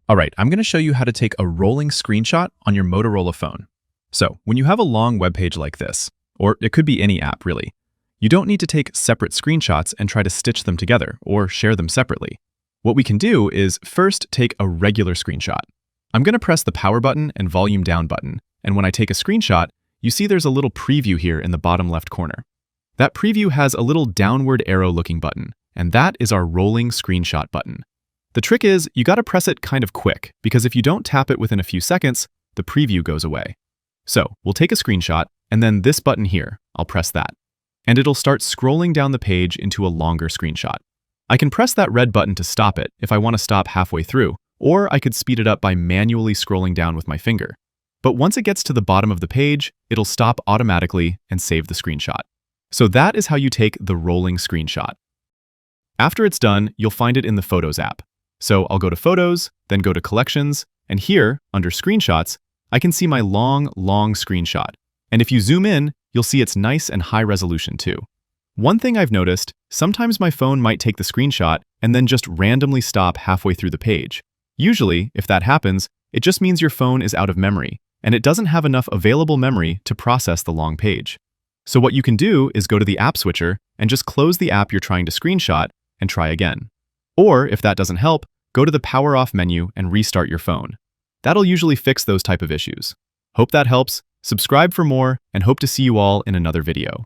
All right, I'm going to show you how to take a rolling screenshot on your Motorola phone. So, when you have a long web page like this, or it could be any app really, you don't need to take separate screenshots and try to stitch them together or share them separately. What we can do is first take a regular screenshot. I'm going to press the power button and volume down button, and when I take a screenshot, you see there's a little preview here in the bottom left corner. That preview has a little downward arrow looking button, and that is our rolling screenshot button. The trick is, you gotta press it kind of quick, because if you don't tap it within a few seconds, the preview goes away. So, we'll take a screenshot, and then this button here, I'll press that. And it'll start scrolling down the page into a longer screenshot. I can press that red button to stop it if I want to stop halfway through, or I could speed it up by manually scrolling down with my finger. But once it gets to the bottom of the page, it'll stop automatically and save the screenshot. So that is how you take the rolling screenshot. After it's done, you'll find it in the Photos app. So I'll go to Photos, then go to Collections, and here, under Screenshots, I can see my long screenshot. And if you zoom in, you'll see it's nice and high resolution too. One thing I've noticed, sometimes my phone might take the screenshot and then just randomly stop halfway through the page. Usually, if that happens, it just means your phone is out of memory, and it doesn't have enough available memory to process the long page. So what you can do is go to the app switcher and just close the app you're trying to screenshot and try again. Or, if that doesn't help, go to the power off menu and restart your phone. That'll usually fix those type of issues. Hope that helps, subscribe for more, and hope to see you all in another video.